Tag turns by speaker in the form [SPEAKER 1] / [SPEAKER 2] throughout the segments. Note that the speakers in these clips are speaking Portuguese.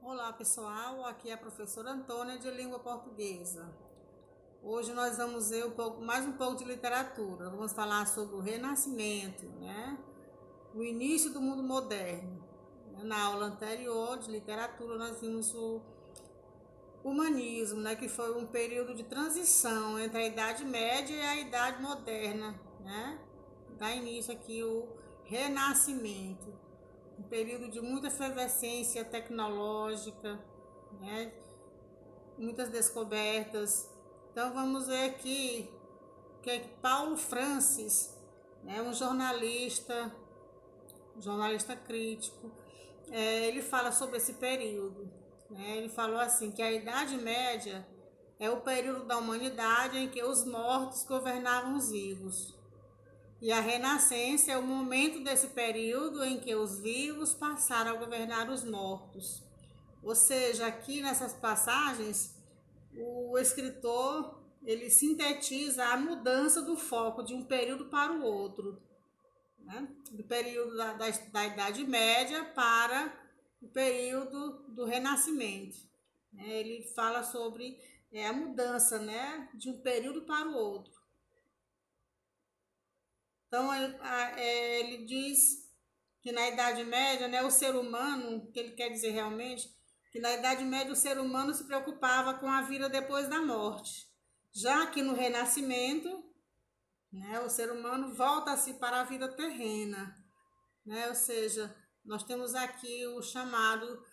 [SPEAKER 1] Olá pessoal, aqui é a professora Antônia de Língua Portuguesa. Hoje nós vamos ver mais um pouco de literatura. Vamos falar sobre o Renascimento, né? O início do mundo moderno. Na aula anterior de literatura nós vimos o humanismo, né? Que foi um período de transição entre a Idade Média e a Idade Moderna, né? Dá início aqui o Renascimento, um período de muita efervescência tecnológica, né? Muitas descobertas. Então vamos ver aqui que é Paulo Francis, né, um jornalista crítico, ele fala sobre esse período. Né? Ele falou assim que a Idade Média é o período da humanidade em que os mortos governavam os vivos. E a Renascença é o momento desse período em que os vivos passaram a governar os mortos. Ou seja, aqui nessas passagens, o escritor ele sintetiza a mudança do foco de um período para o outro, né? Do período da Idade Média para o período do Renascimento. Ele fala sobre a mudança, né, de um período para o outro. Então ele diz que na Idade Média, né, o ser humano, que ele quer dizer realmente, que na Idade Média o ser humano se preocupava com a vida depois da morte. Já que no Renascimento, né, o ser humano volta-se para a vida terrena. Né? Ou seja, nós temos aqui o chamado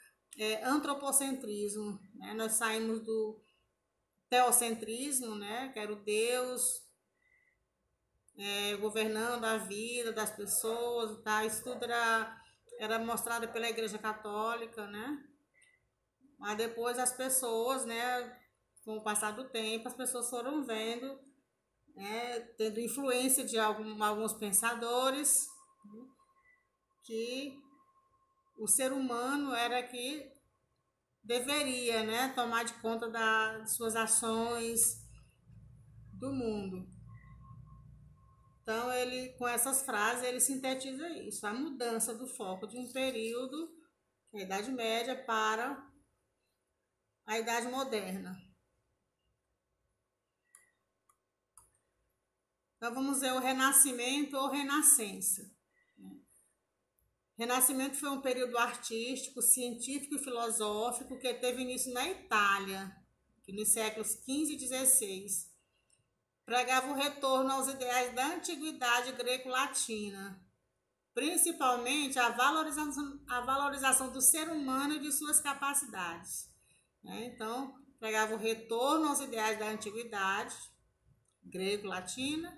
[SPEAKER 1] antropocentrismo. Né? Nós saímos do teocentrismo, né, que era o Deus governando a vida das pessoas, tá? Isso tudo era mostrado pela Igreja Católica, né? Mas depois as pessoas, né, com o passar do tempo, as pessoas foram vendo, né, tendo influência de alguns pensadores, né, que o ser humano era que deveria, né, tomar de conta de suas ações do mundo. Então, ele, com essas frases, ele sintetiza isso, a mudança do foco de um período, a Idade Média, para a Idade Moderna. Então, vamos ver o Renascimento ou Renascença. Renascimento foi um período artístico, científico e filosófico que teve início na Itália, que nos séculos XV e XVI. Pregava o retorno aos ideais da antiguidade greco-latina, principalmente a valorização do ser humano e de suas capacidades. Então, pregava o retorno aos ideais da antiguidade greco-latina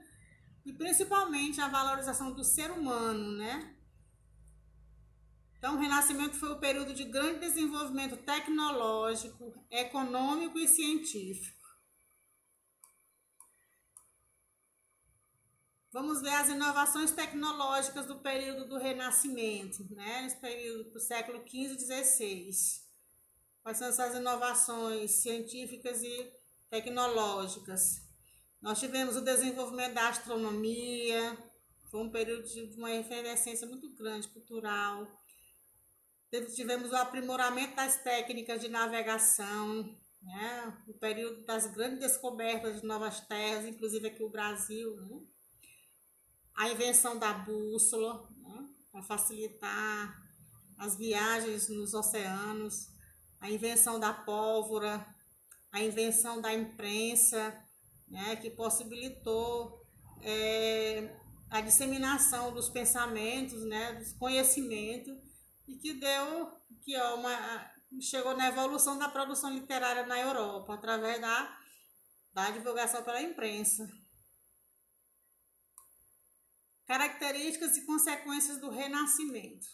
[SPEAKER 1] e principalmente a valorização do ser humano, né? Então, o Renascimento foi um período de grande desenvolvimento tecnológico, econômico e científico. Vamos ver as inovações tecnológicas do período do Renascimento, né? Nesse período do século XV e XVI. Quais são essas inovações científicas e tecnológicas? Nós tivemos o desenvolvimento da astronomia, foi um período de uma efervescência muito grande, cultural. Tivemos o aprimoramento das técnicas de navegação, né? O período das grandes descobertas de novas terras, inclusive aqui o Brasil, né? A invenção da bússola, né? Para facilitar as viagens nos oceanos, a invenção da pólvora, a invenção da imprensa, né? Que possibilitou a disseminação dos pensamentos, né? Dos conhecimentos e que deu chegou na evolução da produção literária na Europa através da divulgação pela imprensa. Características e consequências do Renascimento.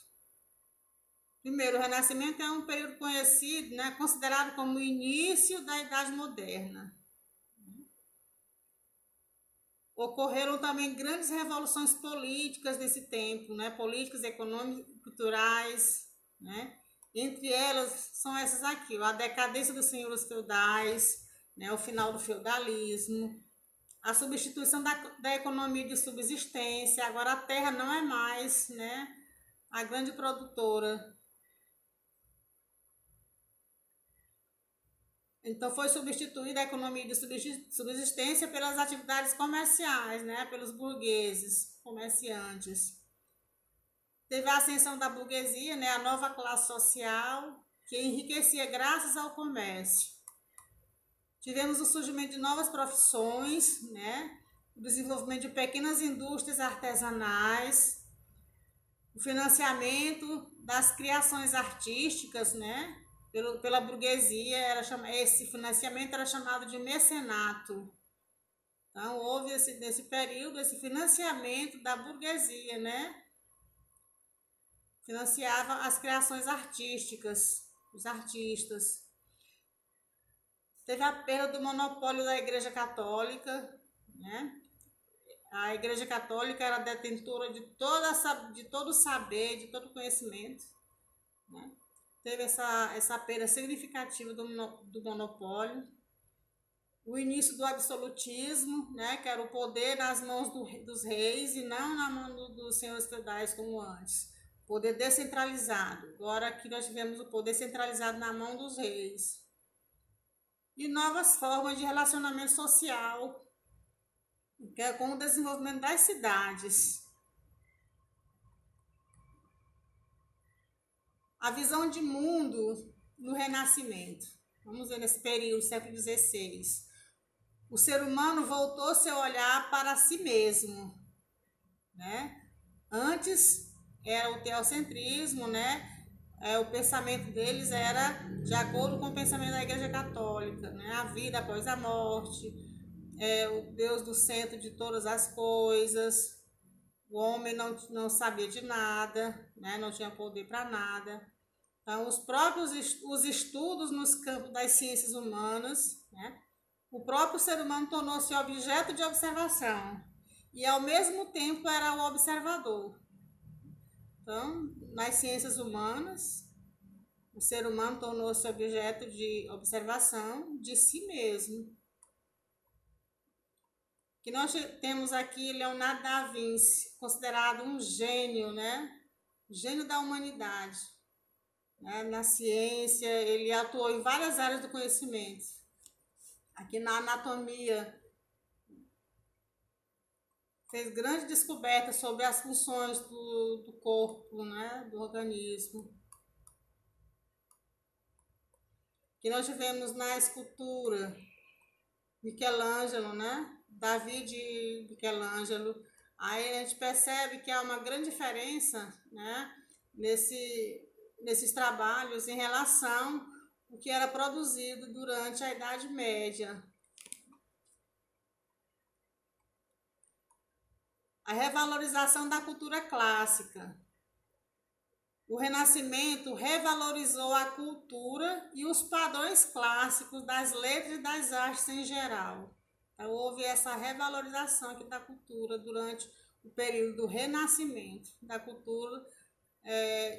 [SPEAKER 1] Primeiro, o Renascimento é um período conhecido, né, considerado como o início da Idade Moderna. Ocorreram também grandes revoluções políticas nesse tempo, né, políticas, econômicas, culturais, né? Entre elas são essas aqui, a decadência dos senhores feudais, né, o final do feudalismo, a substituição da economia de subsistência, agora a terra não é mais, né, a grande produtora. Então foi substituída a economia de subsistência pelas atividades comerciais, né, pelos burgueses, comerciantes. Teve a ascensão da burguesia, né, a nova classe social, que enriquecia graças ao comércio. Tivemos o surgimento de novas profissões, né, o desenvolvimento de pequenas indústrias artesanais, o financiamento das criações artísticas, né, pela burguesia, esse financiamento era chamado de mecenato. Então, houve nesse período esse financiamento da burguesia, né? Financiava as criações artísticas, os artistas. Teve a perda do monopólio da Igreja Católica, né? A Igreja Católica era detentora de todo o saber, de todo o conhecimento, né? Teve essa perda significativa do monopólio. O início do absolutismo, né, que era o poder nas mãos dos reis e não na mão dos senhores feudais como antes. Poder descentralizado. Agora aqui nós tivemos o poder centralizado na mão dos reis. E novas formas de relacionamento social, que é com o desenvolvimento das cidades. A visão de mundo no Renascimento. Vamos ver nesse período, século XVI. O ser humano voltou seu olhar para si mesmo, né? Antes era o teocentrismo, né? O pensamento deles era de acordo com o pensamento da Igreja Católica, né? A vida após a morte, o Deus do centro de todas as coisas. O homem não sabia de nada, né? Não tinha poder para nada. Então, os estudos nos campos das ciências humanas, né? O próprio ser humano tornou-se objeto de observação e, ao mesmo tempo, era o observador. Então, nas ciências humanas, o ser humano tornou-se objeto de observação de si mesmo. Que nós temos aqui Leonardo da Vinci, considerado um gênio, né? Gênio da humanidade. Né? Na ciência, ele atuou em várias áreas do conhecimento. Aqui na anatomia, fez grandes descobertas sobre as funções do corpo, né? Do organismo. Que nós tivemos na escultura, Michelangelo, né? Davi de Michelangelo. Aí a gente percebe que há uma grande diferença, né? Nesses trabalhos em relação ao que era produzido durante a Idade Média. A revalorização da cultura clássica. O Renascimento revalorizou a cultura e os padrões clássicos das letras e das artes em geral. Então, houve essa revalorização aqui da cultura durante o período do Renascimento, da cultura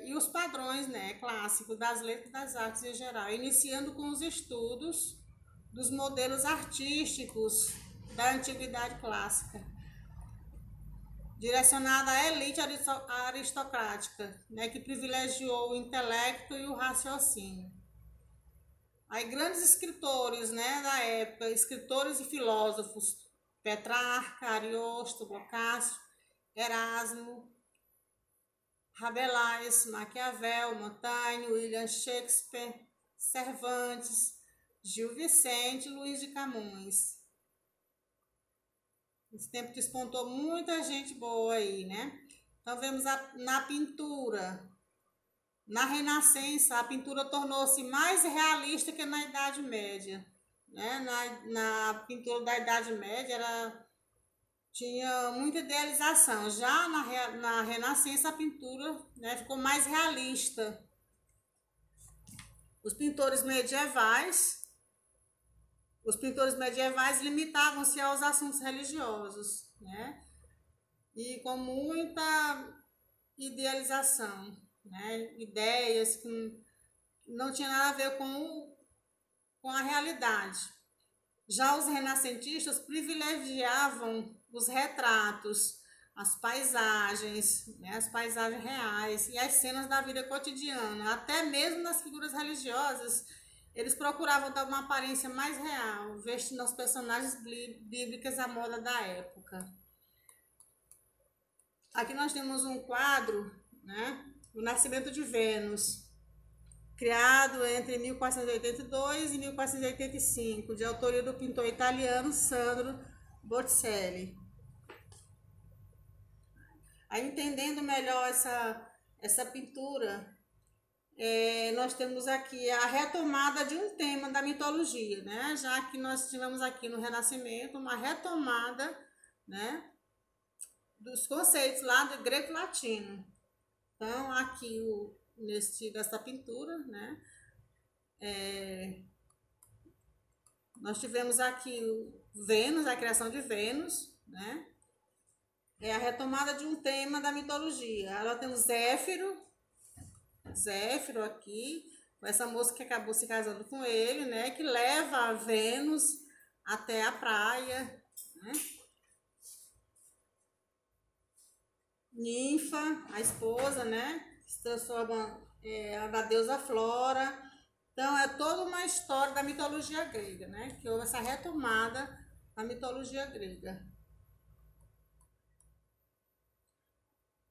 [SPEAKER 1] e os padrões, né, clássicos das letras e das artes em geral, iniciando com os estudos dos modelos artísticos da Antiguidade Clássica, direcionada à elite aristocrática, né, que privilegiou o intelecto e o raciocínio. Aí grandes escritores, né, da época, escritores e filósofos, Petrarca, Ariosto, Boccaccio, Erasmo, Rabelais, Maquiavel, Montaigne, William Shakespeare, Cervantes, Gil Vicente, Luís de Camões. Esse tempo despontou muita gente boa aí, né? Então vemos na pintura. Na Renascença, a pintura tornou-se mais realista que na Idade Média. Né? Na pintura da Idade Média tinha muita idealização. Já na Renascença, a pintura, né, ficou mais realista. Os pintores medievais limitavam-se aos assuntos religiosos, né? E com muita idealização, né? Ideias que não tinham nada a ver com a realidade. Já os renascentistas privilegiavam os retratos, as paisagens, né? As paisagens reais e as cenas da vida cotidiana, até mesmo nas figuras religiosas. Eles procuravam dar uma aparência mais real, vestindo os personagens bíblicos à moda da época. Aqui nós temos um quadro, né, o Nascimento de Vênus, criado entre 1482 e 1485, de autoria do pintor italiano Sandro Botticelli. Aí, entendendo melhor essa pintura, nós temos aqui a retomada de um tema da mitologia, né? Já que nós tivemos aqui no Renascimento uma retomada, né, dos conceitos lá do grego latino. Então, aqui nessa pintura, né, nós tivemos aqui o Vênus, a criação de Vênus, né? É a retomada de um tema da mitologia. Ela tem o Zéfiro aqui, com essa moça que acabou se casando com ele, né? Que leva a Vênus até a praia, né? Ninfa, a esposa, né? Se transforma na deusa Flora. Então, é toda uma história da mitologia grega, né? Que houve essa retomada da mitologia grega.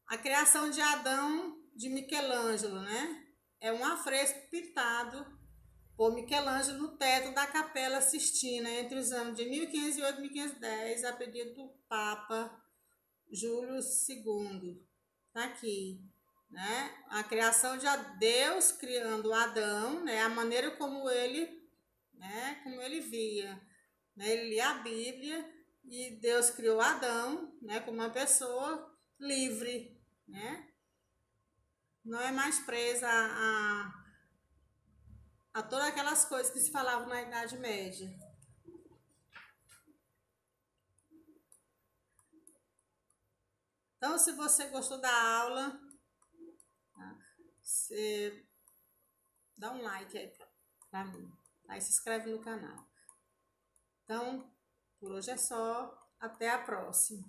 [SPEAKER 1] A criação de Adão de Michelangelo, né? É um afresco pintado por Michelangelo no teto da Capela Sistina entre os anos de 1508 e 1510, a pedido do Papa Júlio II. Tá aqui, né? A criação de Deus criando Adão, né? A maneira como ele via, né? Ele lia a Bíblia e Deus criou Adão, né? Como uma pessoa livre, né? Não é mais presa a todas aquelas coisas que se falavam na Idade Média. Então, se você gostou da aula, tá? Você dá um like aí pra mim. Aí se inscreve no canal. Então, por hoje é só. Até a próxima.